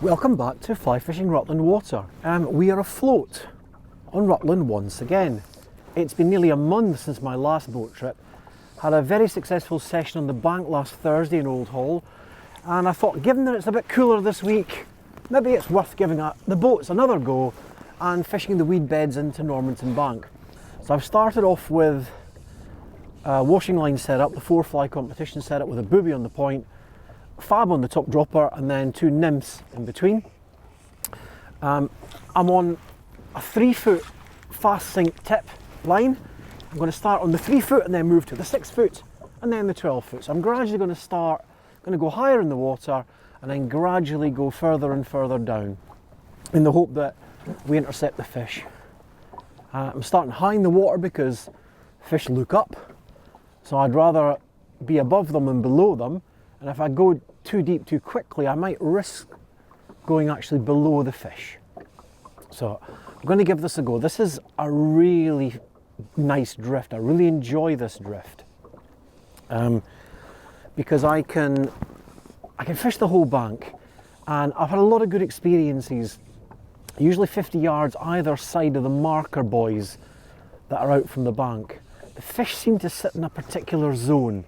Welcome back to Fly Fishing Rutland Water. We are afloat on Rutland once again. It's been nearly a month since my last boat trip. Had a very successful session on the bank last Thursday in Old Hall, and I thought, given that it's a bit cooler this week, maybe it's worth giving the boats another go and fishing the weed beds into Normanton Bank. So I've started off with a washing line setup, the 4-fly competition setup with a booby on the point, fab on the top dropper, and then 2 nymphs in between. I'm on a 3-foot fast sink tip line. I'm going to start on the 3-foot and then move to the 6-foot and then the 12-foot. So I'm gradually going to go higher in the water and then gradually go further and further down in the hope that we intercept the fish. I'm starting high in the water because fish look up, so I'd rather be above them than below them. And if I go too deep too quickly, I might risk going actually below the fish. So I'm going to give this a go. This is a really nice drift. I really enjoy this drift because I can fish the whole bank, and I've had a lot of good experiences, usually 50 yards either side of the marker buoys that are out from the bank. The fish seem to sit in a particular zone,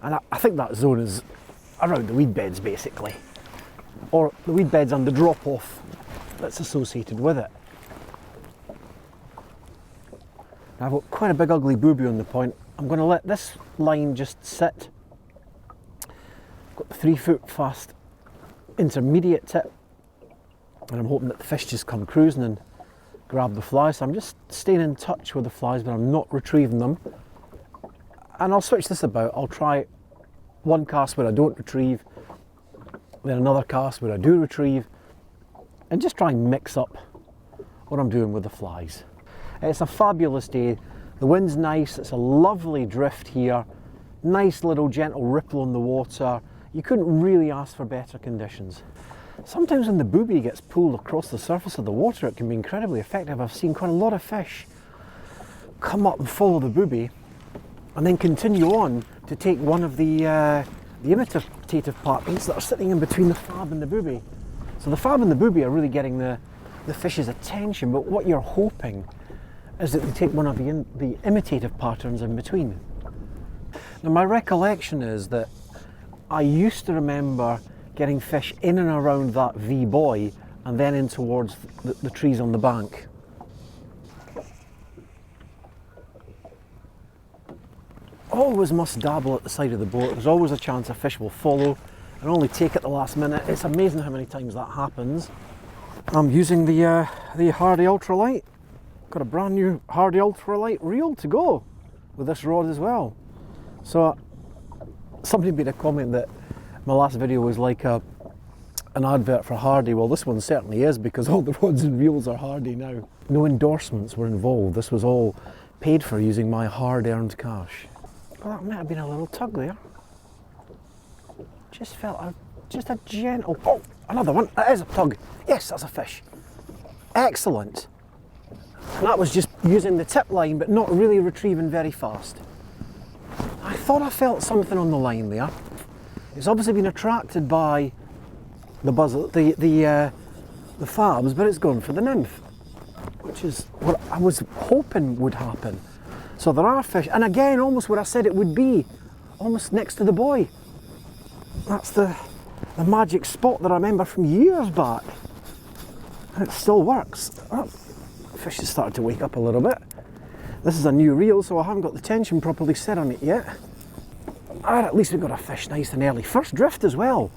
and I think that zone is around the weed beds basically, or the weed beds and the drop off that's associated with it. Now I've got quite a big ugly booby on the point. I'm going to let this line just sit. I've got the 3-foot fast intermediate tip, and I'm hoping that the fish just come cruising and grab the flies. So I'm just staying in touch with the flies, but I'm not retrieving them. And I'll switch this about. I'll try one cast where I don't retrieve, then another cast where I do retrieve, and just try and mix up what I'm doing with the flies. It's a fabulous day. The wind's nice. It's a lovely drift here. Nice little gentle ripple on the water. You couldn't really ask for better conditions. Sometimes when the booby gets pulled across the surface of the water, it can be incredibly effective. I've seen quite a lot of fish come up and follow the booby and then continue on to take one of the imitative partners that are sitting in between the fab and the booby. So the fab and the booby are really getting the fish's attention, but what you're hoping is that they take one of the imitative patterns in between. Now my recollection is that I used to remember getting fish in and around that V-buoy and then in towards the trees on the bank. Always must dabble at the side of the boat. There's always a chance a fish will follow and only take at the last minute. It's amazing how many times that happens. I'm using the Hardy Ultralight. Got a brand new Hardy Ultralight reel to go with this rod as well. So somebody made a comment that my last video was like an advert for Hardy. Well, this one certainly is, because all the rods and reels are Hardy now. No endorsements were involved. This was all paid for using my hard-earned cash. Well, that might have been a little tug there. Just felt just a gentle... Oh, another one. That is a tug. Yes, that's a fish. Excellent. And that was just using the tip line, but not really retrieving very fast. I thought I felt something on the line there. It's obviously been attracted by the fabs, but it's gone for the nymph, which is what I was hoping would happen. So there are fish, and again, almost where I said it would be, almost next to the buoy. That's the magic spot that I remember from years back, and it still works. Oh, fish has started to wake up a little bit. This is a new reel, so I haven't got the tension properly set on it yet. And at least we got a fish nice and early. First drift as well.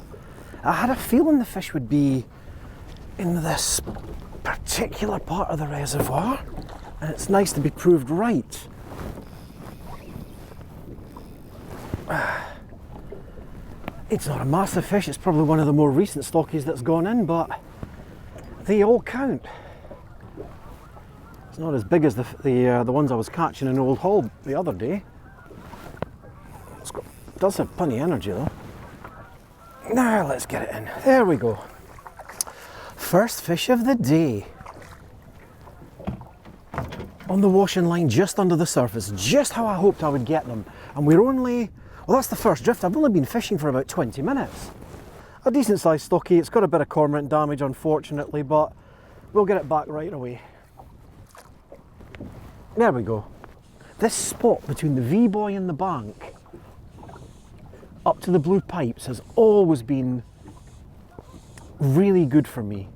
I had a feeling the fish would be in this particular part of the reservoir, and it's nice to be proved right. It's not a massive fish. It's probably one of the more recent stockies that's gone in, but they all count. It's not as big as the ones I was catching in Old Hall the other day. It does have plenty of energy though. Now let's get it in. There we go. First fish of the day. On the washing line just under the surface, just how I hoped I would get them. And we're only, well, that's the first drift. I've only been fishing for about 20 minutes. A decent sized stocky. It's got a bit of cormorant damage unfortunately, but we'll get it back right away. There we go. This spot between the V-buoy and the bank up to the blue pipes has always been really good for me.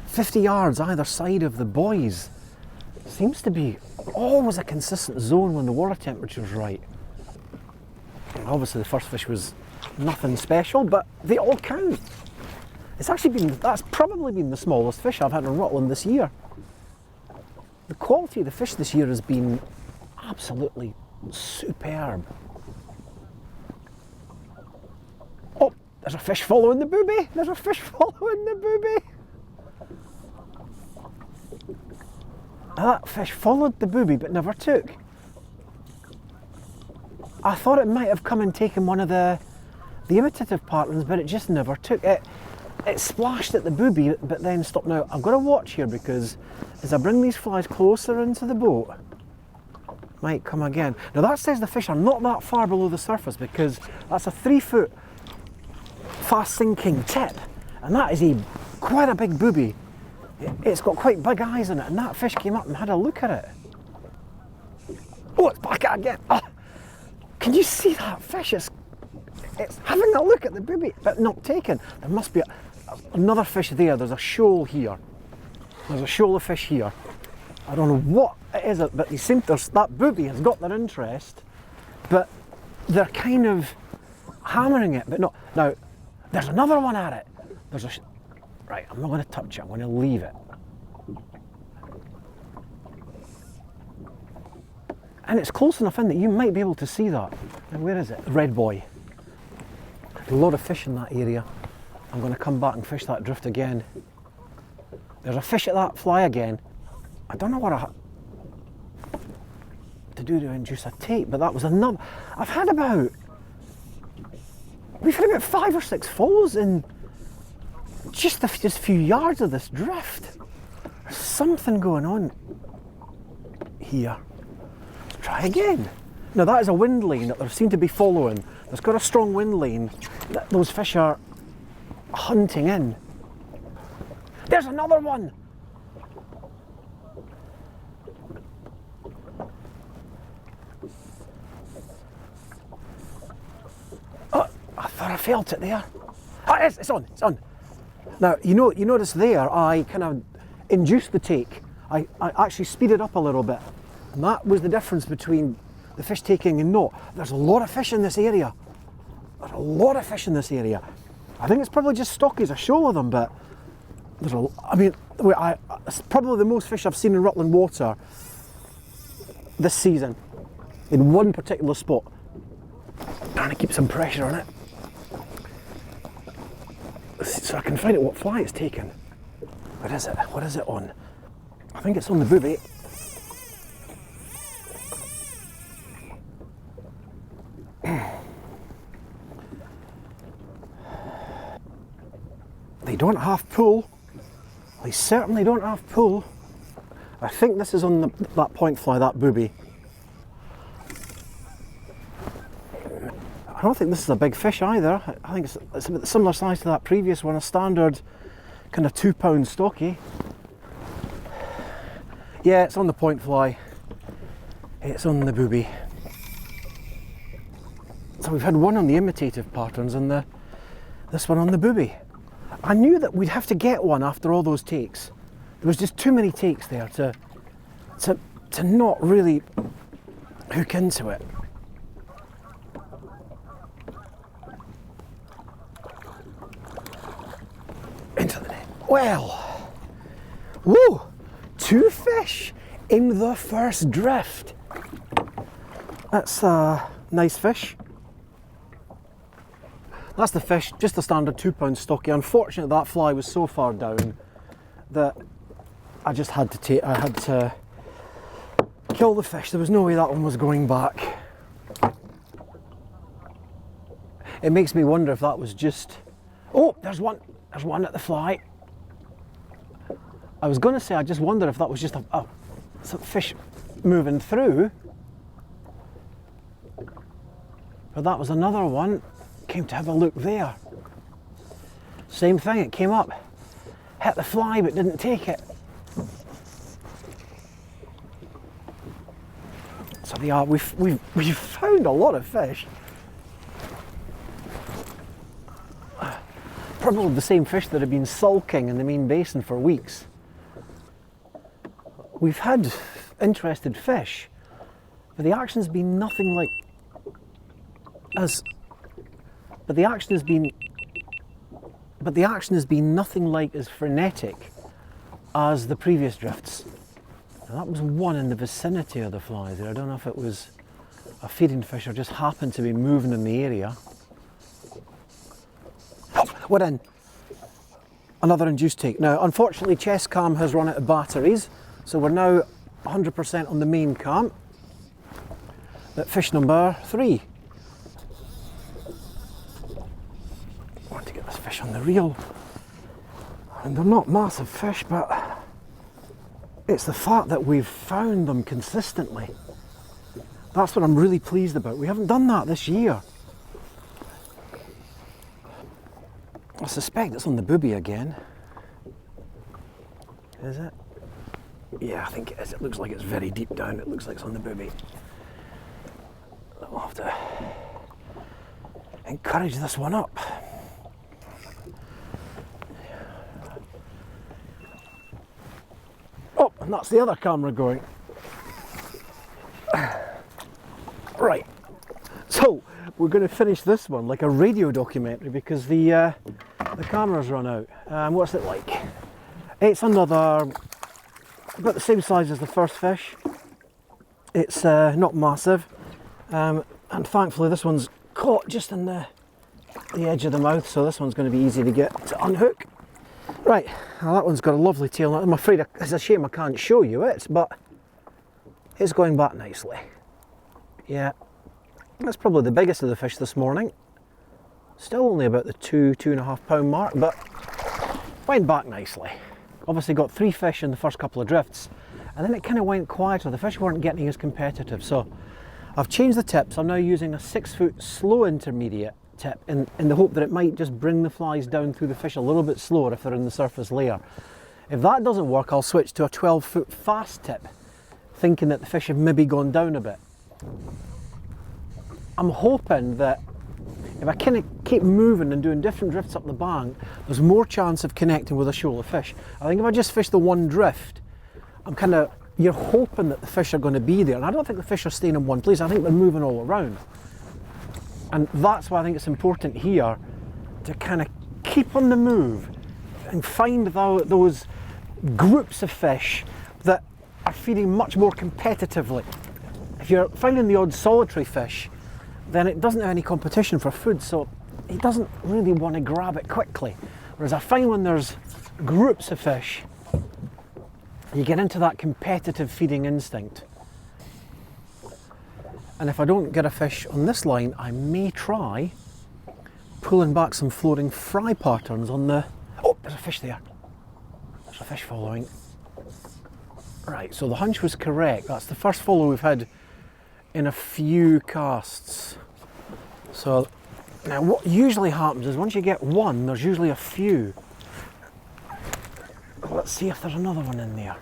50 yards either side of the buoys seems to be always a consistent zone when the water temperature's right. And obviously the first fish was nothing special, but they all count. It's actually been, that's probably been the smallest fish I've had in Rutland this year. The quality of the fish this year has been absolutely superb. Oh, there's a fish following the booby. There's a fish following the booby. That fish followed the booby but never took. I thought it might have come and taken one of the imitative patterns, but it just never took it. It splashed at the booby but then stopped. Now I've got to watch here because as I bring these flies closer into the boat, might come again. Now that says the fish are not that far below the surface, because that's a 3 foot fast sinking tip, and that is quite a big booby. It's got quite big eyes in it, and that fish came up and had a look at it. Oh, it's back at it again. Oh, can you see that fish? It's having a look at the booby, but not taken. There must be another fish there. There's a shoal here. There's a shoal of fish here. I don't know what it is, but they seem that booby has got their interest, but they're kind of hammering it, but not. Now, there's another one at it. There's a. Right, I'm not going to touch it, I'm going to leave it. And it's close enough in that you might be able to see that. Now, where is it? Red buoy. A lot of fish in that area. I'm going to come back and fish that drift again. There's a fish at that fly again. I don't know what to do to induce a take, but that was another. We've had about 5 or 6 follows in just a few yards of this drift. There's something going on here. Let's try again. Now that is a wind lane that there seem to be following. There's got a strong wind lane that those fish are hunting in. There's another one. Oh, I thought I felt it there. Oh, it's on, it's on. Now, you notice there, I kind of induced the take. I actually speeded up a little bit. And that was the difference between the fish taking and not. There's a lot of fish in this area. There's a lot of fish in this area. I think it's probably just stockies, a shoal of them, but it's probably the most fish I've seen in Rutland water this season, in one particular spot. Trying to keep some pressure on it, so I can find out what fly it's taken. What is it? What is it on? I think it's on the booby. They don't have pull. They certainly don't have pull. I think this is on that point fly, that booby. I don't think this is a big fish either. I think it's a bit similar size to that previous one, a standard kind of 2 pound stocky. Yeah, it's on the point fly. It's on the booby. So we've had one on the imitative patterns and this one on the booby. I knew that we'd have to get one after all those takes. There was just too many takes there to not really hook into it. Into the net. Well, woo! 2 fish in the first drift. That's a nice fish. That's the fish, just a standard 2 pound stocky. Unfortunately, that fly was so far down that I just had to kill the fish. There was no way that one was going back. It makes me wonder if that was just, oh, there's one at the fly. I was going to say, I just wonder if that was just a fish moving through, but that was another one. Came to have a look there. Same thing, it came up, hit the fly but didn't take it. So they are, we've found a lot of fish. Probably the same fish that have been sulking in the main basin for weeks. We've had interested fish, but the action's been nothing like the action has been nothing like as frenetic as the previous drifts. Now that was one in the vicinity of the fly there. I don't know if it was a feeding fish or just happened to be moving in the area. We're in. Another induced take. Now, unfortunately, chest cam has run out of batteries, so we're now 100% on the main cam. But fish number 3. I want to get this fish on the reel. And they're not massive fish, but it's the fact that we've found them consistently. That's what I'm really pleased about. We haven't done that this year. I suspect it's on the booby again. Is it? Yeah, I think it is. It looks like it's very deep down. It looks like it's on the booby. We'll have to encourage this one up. Oh, and that's the other camera going. Right. So, we're going to finish this one like a radio documentary because the camera's run out. What's it like? It's another, about the same size as the first fish. It's not massive, and thankfully this one's caught just in the edge of the mouth, so this one's going to be easy to get to unhook. Right, well, that one's got a lovely tail. I'm afraid it's a shame I can't show you it, but it's going back nicely. Yeah. That's probably the biggest of the fish this morning. Still only about the 2.5 pound mark, but went back nicely. Obviously got 3 fish in the first couple of drifts, and then it kind of went quieter. The fish weren't getting as competitive, so I've changed the tips. I'm now using a 6-foot slow intermediate tip in the hope that it might just bring the flies down through the fish a little bit slower if they're in the surface layer. If that doesn't work, I'll switch to a 12-foot fast tip, thinking that the fish have maybe gone down a bit. I'm hoping that if I kind of keep moving and doing different drifts up the bank, there's more chance of connecting with a shoal of fish. I think if I just fish the one drift, you're hoping that the fish are going to be there. And I don't think the fish are staying in one place. I think they're moving all around. And that's why I think it's important here to kind of keep on the move and find those groups of fish that are feeding much more competitively. If you're finding the odd solitary fish, then it doesn't have any competition for food, so he doesn't really want to grab it quickly. Whereas I find when there's groups of fish, you get into that competitive feeding instinct. And if I don't get a fish on this line, I may try pulling back some floating fry patterns on the... Oh, there's a fish there. There's a fish following. Right, so the hunch was correct. That's the first follow we've had in a few casts. So now what usually happens is once you get one, there's usually a few. Let's see if there's another one in there.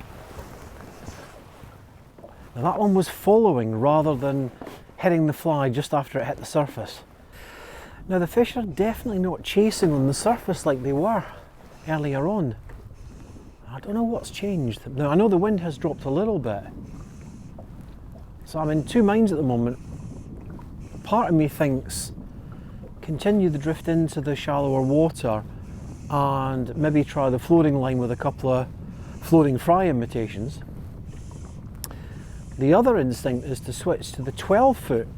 Now that one was following rather than hitting the fly just after it hit the surface. Now the fish are definitely not chasing on the surface like they were earlier on. I don't know what's changed. Now I know the wind has dropped a little bit. So I'm in two minds at the moment. Part of me thinks continue the drift into the shallower water and maybe try the floating line with a couple of floating fry imitations. The other instinct is to switch to the 12-foot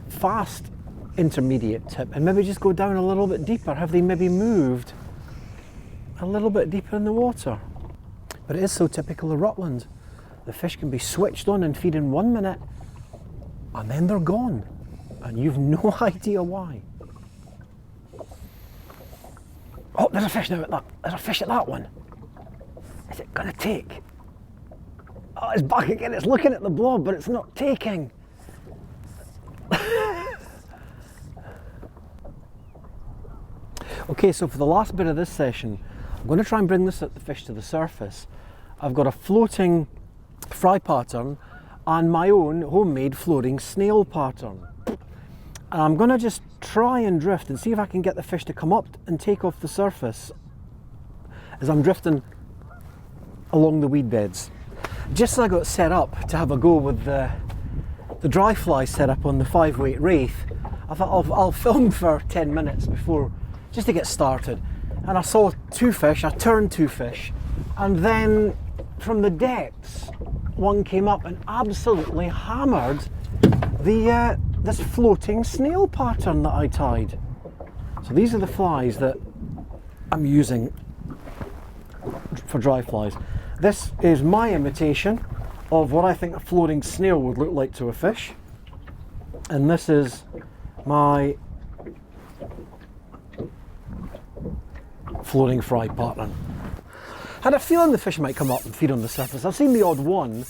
fast intermediate tip and maybe just go down a little bit deeper. Have they maybe moved a little bit deeper in the water? But it is so typical of Rutland. The fish can be switched on and feed in 1 minute and then they're gone and you've no idea why. Oh, there's a fish now at that. There's a fish at that one. Is it going to take? Oh, it's back again. It's looking at the blob, but it's not taking. Okay, so for the last bit of this session, I'm going to try and bring the fish to the surface. I've got a floating fry pattern and my own homemade floating snail pattern. And I'm going to just try and drift and see if I can get the fish to come up and take off the surface as I'm drifting along the weed beds. Just as I got set up to have a go with the dry fly set up on the 5-weight wraith, I thought I'll film for 10 minutes before, just to get started. And I saw 2 fish, I turned 2 fish, and then from the depths, one came up and absolutely hammered this floating snail pattern that I tied. So these are the flies that I'm using for dry flies. This is my imitation of what I think a floating snail would look like to a fish. And this is my floating fry pattern. Had a feeling the fish might come up and feed on the surface. I've seen the odd one,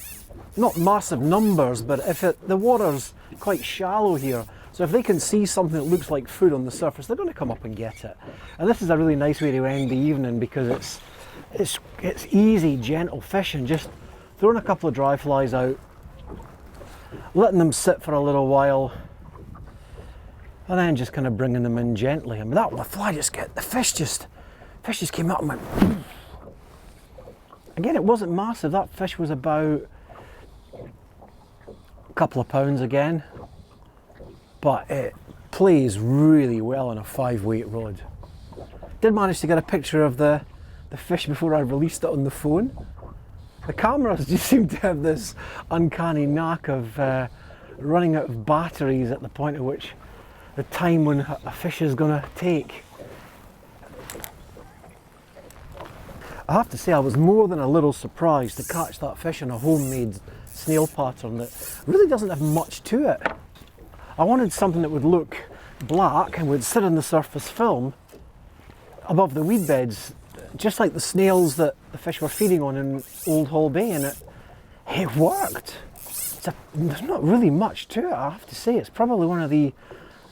not massive numbers, but if the water's quite shallow here, so if they can see something that looks like food on the surface, they're going to come up and get it. And this is a really nice way to end the evening because it's easy, gentle fishing, just throwing a couple of dry flies out, letting them sit for a little while, and then just kind of bringing them in gently. I mean, the fish just came up and went. Again, it wasn't massive. That fish was about a couple of pounds again, but it plays really well on a 5-weight rod. Did manage to get a picture of the fish before I released it on the phone. The cameras just seem to have this uncanny knack of running out of batteries at the point at which the time when a fish is going to take. I have to say I was more than a little surprised to catch that fish in a homemade snail pattern that really doesn't have much to it. I wanted something that would look black and would sit on the surface film above the weed beds, just like the snails that the fish were feeding on in Old Hall Bay, and it worked. There's not really much to it, I have to say. It's probably one of the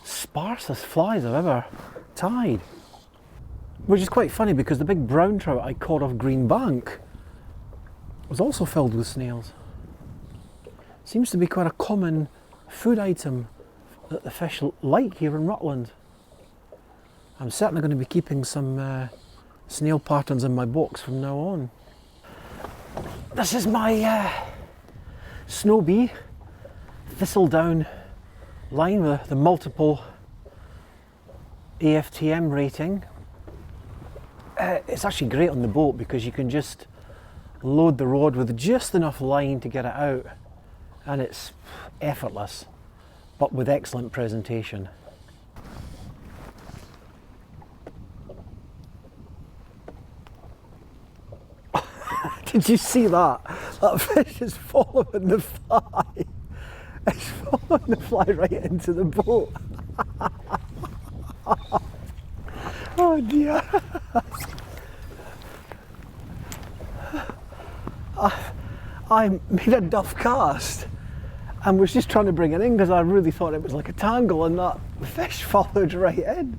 sparsest flies I've ever tied. Which is quite funny because the big brown trout I caught off Green Bank was also filled with snails. Seems to be quite a common food item that the fish like here in Rutland. I'm certainly going to be keeping some snail patterns in my box from now on. This is my snow bee thistledown line with the multiple AFTM rating. It's actually great on the boat because you can just load the rod with just enough line to get it out, and it's effortless, but with excellent presentation. Did you see that? That fish is following the fly. It's following the fly right into the boat. Oh dear. I made a duff cast and was just trying to bring it in because I really thought it was like a tangle, and that fish followed right in.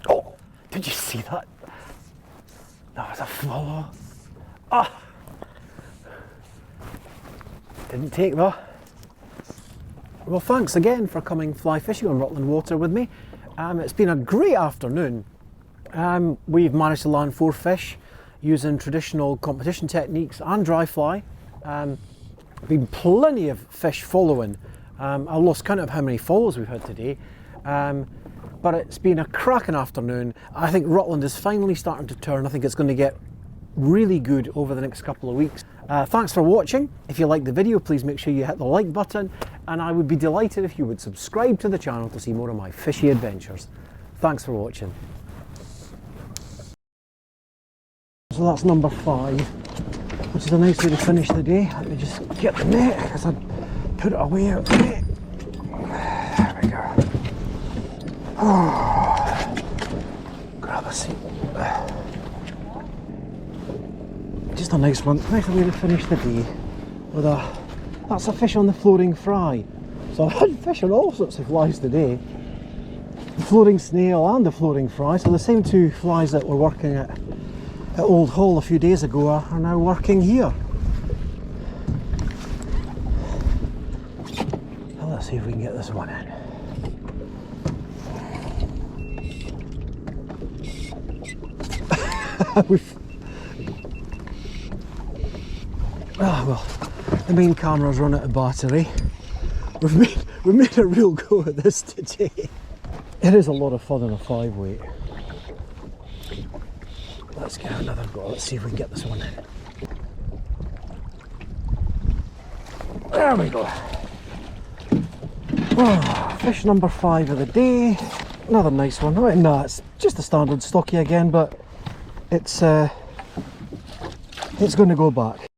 Oh, did you see that? That was a follow. Ah! Didn't take though. Well, thanks again for coming fly fishing on Rutland Water with me. It's been a great afternoon. We've managed to land 4 fish using traditional competition techniques and dry fly. Been plenty of fish following. I lost count of how many follows we've had today. But it's been a cracking afternoon. I think Rutland is finally starting to turn. I think it's going to get really good over the next couple of weeks. Thanks for watching. If you liked the video, please make sure you hit the like button, and I would be delighted if you would subscribe to the channel to see more of my fishy adventures. Thanks for watching. So that's number 5, which is a nice way to finish the day. Let me just get the net because I put it away out the net. There we go. Oh, grab a seat. just a nice one. Nice way to finish the day with that's a fish on the floating fry. So I've had fish on all sorts of flies today. The floating snail and the floating fry. So the same two flies that were working at Old Hall a few days ago are now working here. Well, let's see if we can get this one in. Well, the main camera's run out of battery. We've made a real go at this today. It is a lot of fun on a 5 weight. Let's get another go. Let's see if we can get this one in. There we go. Oh, fish number 5 of the day. Another nice one. Right, no, it's just a standard stocky again, but it's going to go back.